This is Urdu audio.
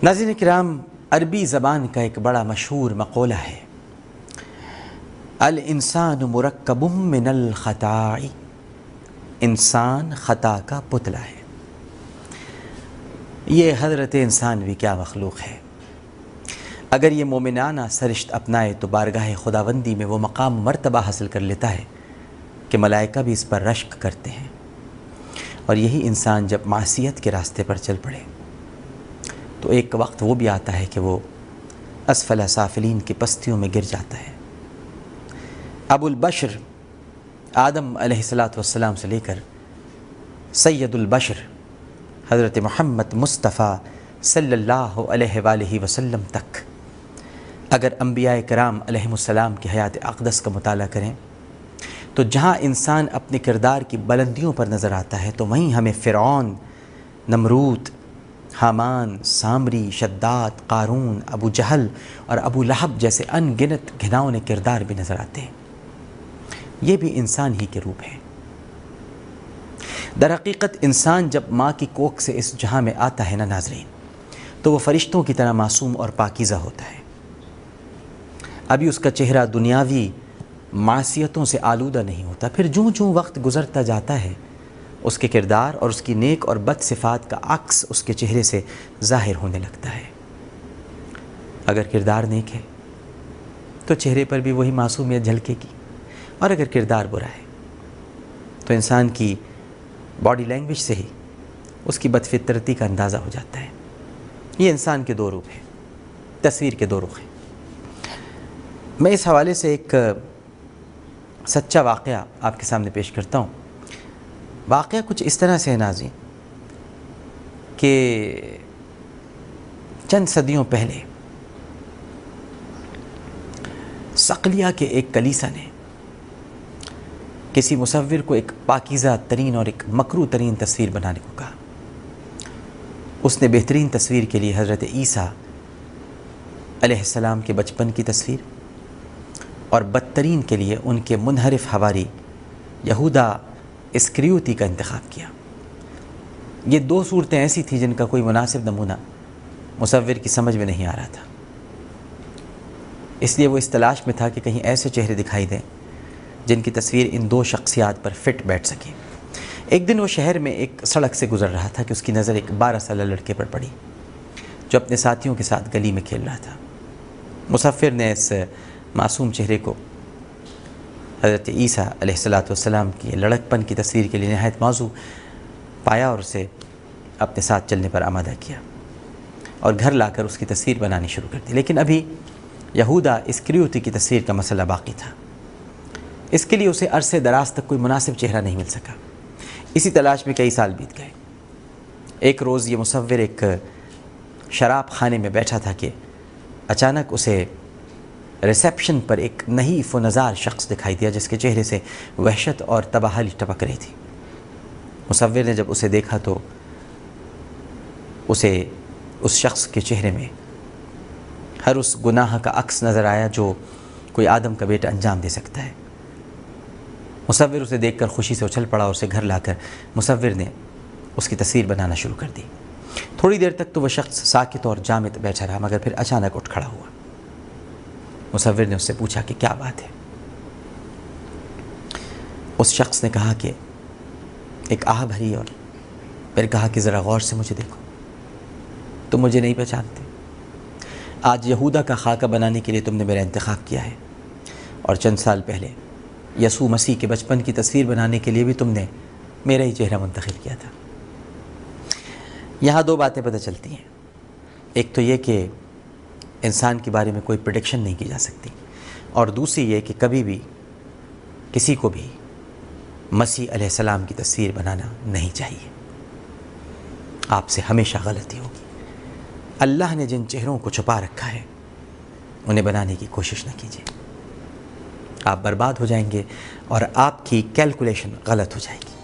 ناظرین کرام، عربی زبان کا ایک بڑا مشہور مقولہ ہے، الانسان مرکب من الخطاء، انسان خطا کا پتلا ہے۔ یہ حضرت انسان بھی کیا مخلوق ہے۔ اگر یہ مومنانہ سرشت اپنائے تو بارگاہ خداوندی میں وہ مقام مرتبہ حاصل کر لیتا ہے کہ ملائکہ بھی اس پر رشک کرتے ہیں، اور یہی انسان جب معصیت کے راستے پر چل پڑے تو ایک وقت وہ بھی آتا ہے کہ وہ اسفل سافلین کی پستیوں میں گر جاتا ہے۔ ابو البشر آدم علیہ السلام سے لے کر سید البشر حضرت محمد مصطفیٰ صلی اللہ علیہ وآلہ وسلم تک اگر انبیاء کرام علیہم السلام کی حیات اقدس کا مطالعہ کریں تو جہاں انسان اپنے کردار کی بلندیوں پر نظر آتا ہے تو وہیں ہمیں فرعون، نمرود، حامان، سامری، شداد، قارون، ابو جہل اور ابو لہب جیسے ان گنت گھناؤنے کردار بھی نظر آتے ہیں۔ یہ بھی انسان ہی کے روپ ہیں۔ در حقیقت انسان جب ماں کی کوکھ سے اس جہاں میں آتا ہے نا ناظرین، تو وہ فرشتوں کی طرح معصوم اور پاکیزہ ہوتا ہے۔ ابھی اس کا چہرہ دنیاوی معصیتوں سے آلودہ نہیں ہوتا، پھر جوں جوں وقت گزرتا جاتا ہے اس کے کردار اور اس کی نیک اور بد صفات کا عکس اس کے چہرے سے ظاہر ہونے لگتا ہے۔ اگر کردار نیک ہے تو چہرے پر بھی وہی معصومیت جھلکے گی، اور اگر کردار برا ہے تو انسان کی باڈی لینگویج سے ہی اس کی بدفطرتی کا اندازہ ہو جاتا ہے۔ یہ انسان کے دو روپ ہیں، تصویر کے دو رخ ہیں۔ میں اس حوالے سے ایک سچا واقعہ آپ کے سامنے پیش کرتا ہوں۔ واقعہ کچھ اس طرح سے ہے ناظرین کہ چند صدیوں پہلے صقلیہ کے ایک کلیسا نے کسی مصور کو ایک پاکیزہ ترین اور ایک مکروہ ترین تصویر بنانے کو کہا۔ اس نے بہترین تصویر کے لیے حضرت عیسیٰ علیہ السلام کے بچپن کی تصویر اور بدترین کے لیے ان کے منحرف حواری یہودا اسکریوتی کا انتخاب کیا۔ یہ دو صورتیں ایسی تھیں جن کا کوئی مناسب نمونہ مصور کی سمجھ میں نہیں آ رہا تھا، اس لیے وہ اس تلاش میں تھا کہ کہیں ایسے چہرے دکھائی دیں جن کی تصویر ان دو شخصیات پر فٹ بیٹھ سکے۔ ایک دن وہ شہر میں ایک سڑک سے گزر رہا تھا کہ اس کی نظر ایک 12 سالہ لڑکے پر پڑی جو اپنے ساتھیوں کے ساتھ گلی میں کھیل رہا تھا۔ مصور نے اس معصوم چہرے کو حضرت عیسیٰ علیہ السلام کی لڑکپن کی تصویر کے لیے نہایت موزوں پایا اور اسے اپنے ساتھ چلنے پر آمادہ کیا اور گھر لا کر اس کی تصویر بنانی شروع کر دی۔ لیکن ابھی یہودا اسکریوتی کی تصویر کا مسئلہ باقی تھا۔ اس کے لیے اسے عرصے دراز تک کوئی مناسب چہرہ نہیں مل سکا۔ اسی تلاش میں کئی سال بیت گئے۔ ایک روز یہ مصور ایک شراب خانے میں بیٹھا تھا کہ اچانک اسے ریسیپشن پر ایک نحیف و نزار شخص دکھائی دیا جس کے چہرے سے وحشت اور تباہی ٹپک رہی تھی۔ مصور نے جب اسے دیکھا تو اسے اس شخص کے چہرے میں ہر اس گناہ کا عکس نظر آیا جو کوئی آدم کا بیٹا انجام دے سکتا ہے۔ مصور اسے دیکھ کر خوشی سے اچھل پڑا اور اسے گھر لا کر مصور نے اس کی تصویر بنانا شروع کر دی۔ تھوڑی دیر تک تو وہ شخص ساکت اور جامد بیٹھا رہا، مگر پھر اچانک اٹھ کھڑا ہوا۔ مصور نے اس سے پوچھا کہ کیا بات ہے؟ اس شخص نے کہا کہ ایک آہ بھری اور پھر کہا کہ ذرا غور سے مجھے دیکھو، تم مجھے نہیں پہچانتے۔ آج یہودا کا خاکہ بنانے کے لیے تم نے میرا انتخاب کیا ہے، اور چند سال پہلے یسوع مسیح کے بچپن کی تصویر بنانے کے لیے بھی تم نے میرا ہی چہرہ منتخب کیا تھا۔ یہاں دو باتیں پتہ چلتی ہیں۔ ایک تو یہ کہ انسان کے بارے میں کوئی پریڈکشن نہیں کی جا سکتی، اور دوسری یہ کہ کبھی بھی کسی کو بھی مسیح علیہ السلام کی تصویر بنانا نہیں چاہیے۔ آپ سے ہمیشہ غلطی ہوگی۔ اللہ نے جن چہروں کو چھپا رکھا ہے انہیں بنانے کی کوشش نہ کیجیے، آپ برباد ہو جائیں گے اور آپ کی کیلکولیشن غلط ہو جائے گی۔